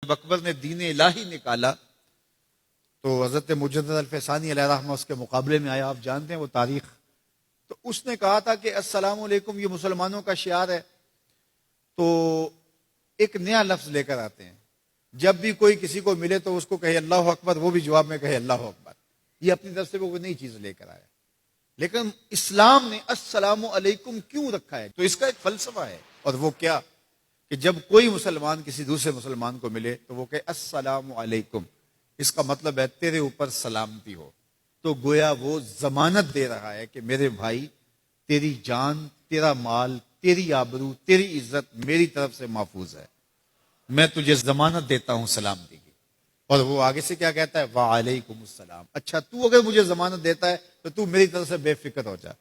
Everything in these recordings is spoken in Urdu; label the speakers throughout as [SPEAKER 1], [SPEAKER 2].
[SPEAKER 1] جب اکبر نے دین الہی نکالا تو حضرت مجدد الفسانی علیہ رحمہ اس کے مقابلے میں آیا. آپ جانتے ہیں وہ تاریخ. تو اس نے کہا تھا کہ السلام علیکم یہ مسلمانوں کا شعار ہے. تو ایک نیا لفظ لے کر آتے ہیں. جب بھی کوئی کسی کو ملے تو اس کو کہے اللہ اکبر, وہ بھی جواب میں کہے اللہ اکبر. یہ اپنی طرف سے وہ نئی چیز لے کر آیا. لیکن اسلام نے السلام علیکم کیوں رکھا ہے؟ تو اس کا ایک فلسفہ ہے, اور وہ کیا کہ جب کوئی مسلمان کسی دوسرے مسلمان کو ملے تو وہ کہے السلام علیکم. اس کا مطلب ہے تیرے اوپر سلامتی ہو. تو گویا وہ ضمانت دے رہا ہے کہ میرے بھائی, تیری جان, تیرا مال, تیری آبرو, تیری عزت میری طرف سے محفوظ ہے. میں تجھے ضمانت دیتا ہوں سلامتی کی. اور وہ آگے سے کیا کہتا ہے؟ وعلیکم السلام. اچھا تو اگر مجھے ضمانت دیتا ہے تو تو میری طرف سے بے فکر ہو جا.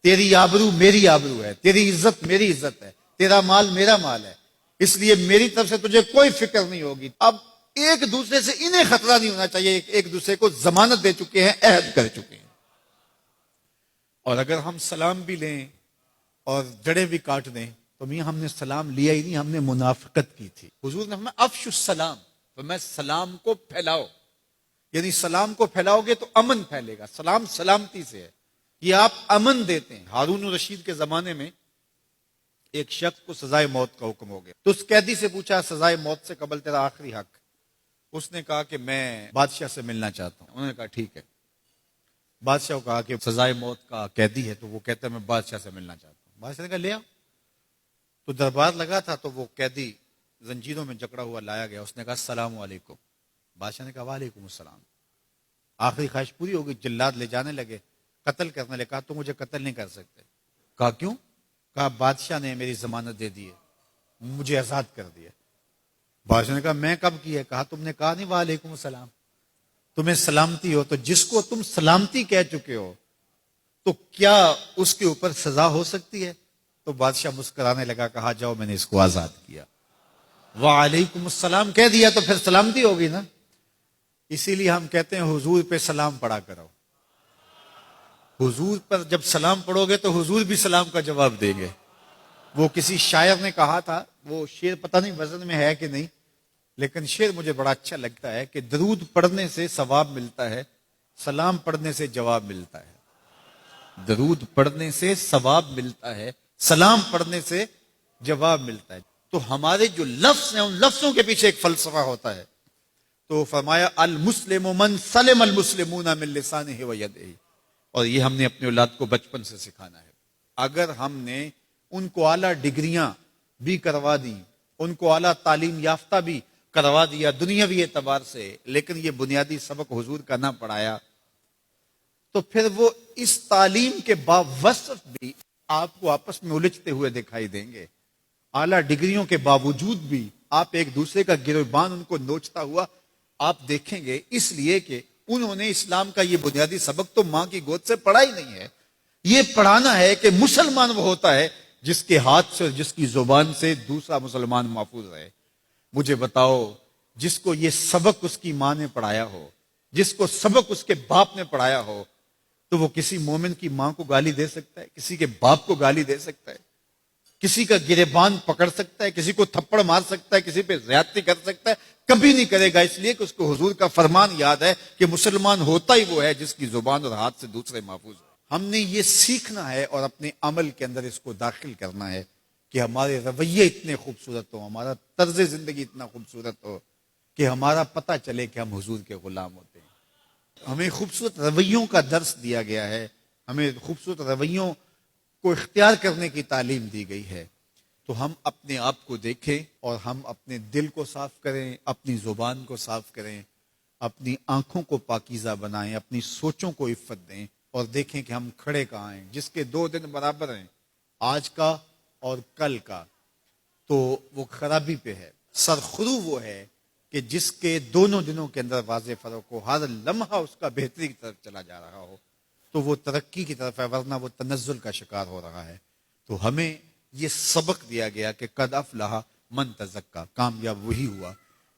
[SPEAKER 1] تیری آبرو میری آبرو ہے, تیری عزت میری عزت ہے, تیرا مال میرا مال ہے, اس لیے میری طرف سے تجھے کوئی فکر نہیں ہوگی. اب ایک دوسرے سے انہیں خطرہ نہیں ہونا چاہیے, ایک دوسرے کو ضمانت دے چکے ہیں, عہد کر چکے ہیں. اور اگر ہم سلام بھی لیں اور جڑیں بھی کاٹ دیں تو میاں ہم نے سلام لیا ہی نہیں, ہم نے منافقت کی تھی. حضور نے فرمایا افشوا السلام, تو میں سلام کو پھیلاؤ. یعنی سلام کو پھیلاؤ گے تو امن پھیلے گا. سلام سلامتی سے ہے, یہ آپ امن دیتے ہیں. ہارون الرشید کے زمانے میں ایک شخص کو سزائے موت کا حکم ہو گیا. تو اس قیدی سے پوچھا سزائے موت سے قبل تیرا آخری حق. اس نے کہا کہ میں بادشاہ سے ملنا چاہتا ہوں. انہوں نے کہا ٹھیک ہے. بادشاہ کو کہا کہ سزائے موت کا قیدی ہے, تو وہ کہتا ہے میں بادشاہ سے ملنا چاہتا ہوں. بادشاہ نے کہا لے آؤ. تو دربار لگا تھا, تو وہ قیدی زنجیروں میں جکڑا ہوا لایا گیا. اس نے کہا السلام علیکم. بادشاہ نے کہا وعلیکم السلام. آخری خواہش پوری ہو گئی. جلاد لے جانے لگے, قتل کرنے لگے. کہا تو مجھے قتل نہیں کر سکتے. کہا کیوں؟ کہا بادشاہ نے میری ضمانت دے دی ہے, مجھے آزاد کر دیا. بادشاہ نے کہا میں کب کی ہے؟ کہا تم نے کہا نہیں وعلیکم السلام, تمہیں سلامتی ہو. تو جس کو تم سلامتی کہہ چکے ہو تو کیا اس کے اوپر سزا ہو سکتی ہے؟ تو بادشاہ مسکرانے لگا, کہا جاؤ میں نے اس کو آزاد کیا. وعلیکم السلام کہہ دیا تو پھر سلامتی ہوگی نا. اسی لیے ہم کہتے ہیں حضور پہ سلام پڑھا کرو. حضور پر جب سلام پڑھو گے تو حضور بھی سلام کا جواب دیں گے. وہ کسی شاعر نے کہا تھا, وہ شعر پتہ نہیں وزن میں ہے کہ نہیں, لیکن شعر مجھے بڑا اچھا لگتا ہے کہ درود پڑھنے سے ثواب ملتا ہے, سلام پڑھنے سے جواب ملتا ہے. درود پڑھنے سے ثواب ملتا ہے, سلام پڑھنے سے جواب ملتا ہے. تو ہمارے جو لفظ ہیں ان لفظوں کے پیچھے ایک فلسفہ ہوتا ہے. تو فرمایا المسلم من سلم المسلمون من لسانہ و یدہ. اور یہ ہم نے اپنے اولاد کو بچپن سے سکھانا ہے. اگر ہم نے ان کو اعلیٰ ڈگریاں بھی کروا دی, ان کو اعلیٰ تعلیم یافتہ بھی کروا دیا دنیاوی اعتبار سے, لیکن یہ بنیادی سبق حضور کا نہ پڑھایا, تو پھر وہ اس تعلیم کے باوصف بھی آپ کو آپس میں الجھتے ہوئے دکھائی دیں گے. اعلیٰ ڈگریوں کے باوجود بھی آپ ایک دوسرے کا گریبان ان کو نوچتا ہوا آپ دیکھیں گے, اس لیے کہ انہوں نے اسلام کا یہ بنیادی سبق تو ماں کی گود سے پڑھا ہی نہیں ہے. یہ پڑھانا ہے کہ مسلمان وہ ہوتا ہے جس کے ہاتھ سے اور جس کی زبان سے دوسرا مسلمان محفوظ رہے. مجھے بتاؤ, جس کو یہ سبق اس کی ماں نے پڑھایا ہو, جس کو سبق اس کے باپ نے پڑھایا ہو, تو وہ کسی مومن کی ماں کو گالی دے سکتا ہے, کسی کے باپ کو گالی دے سکتا ہے, کسی کا گریبان پکڑ سکتا ہے, کسی کو تھپڑ مار سکتا ہے, کسی پہ زیادتی کر سکتا ہے؟ کبھی نہیں کرے گا, اس لیے کہ اس کو حضور کا فرمان یاد ہے کہ مسلمان ہوتا ہی وہ ہے جس کی زبان اور ہاتھ سے دوسرے محفوظ ہو. ہم نے یہ سیکھنا ہے اور اپنے عمل کے اندر اس کو داخل کرنا ہے کہ ہمارے رویے اتنے خوبصورت ہو, ہمارا طرز زندگی اتنا خوبصورت ہو کہ ہمارا پتہ چلے کہ ہم حضور کے غلام ہوتے ہیں. ہمیں خوبصورت رویوں کا درس دیا گیا ہے, ہمیں خوبصورت رویوں کو اختیار کرنے کی تعلیم دی گئی ہے. تو ہم اپنے آپ کو دیکھیں اور ہم اپنے دل کو صاف کریں, اپنی زبان کو صاف کریں, اپنی آنکھوں کو پاکیزہ بنائیں, اپنی سوچوں کو عفت دیں, اور دیکھیں کہ ہم کھڑے کہاں ہیں. جس کے 2 دن برابر ہیں, آج کا اور کل کا, تو وہ خرابی پہ ہے. سرخرو وہ ہے کہ جس کے دونوں دنوں کے اندر واضح فرق ہو, ہر لمحہ اس کا بہتری کی طرف چلا جا رہا ہو, تو وہ ترقی کی طرف ہے, ورنہ وہ تنزل کا شکار ہو رہا ہے. تو ہمیں یہ سبق دیا گیا کہ قد افلح من تزکا, کامیاب وہی ہوا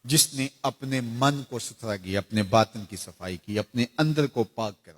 [SPEAKER 1] جس نے اپنے من کو ستھرا کیا, اپنے باطن کی صفائی کی, اپنے اندر کو پاک کر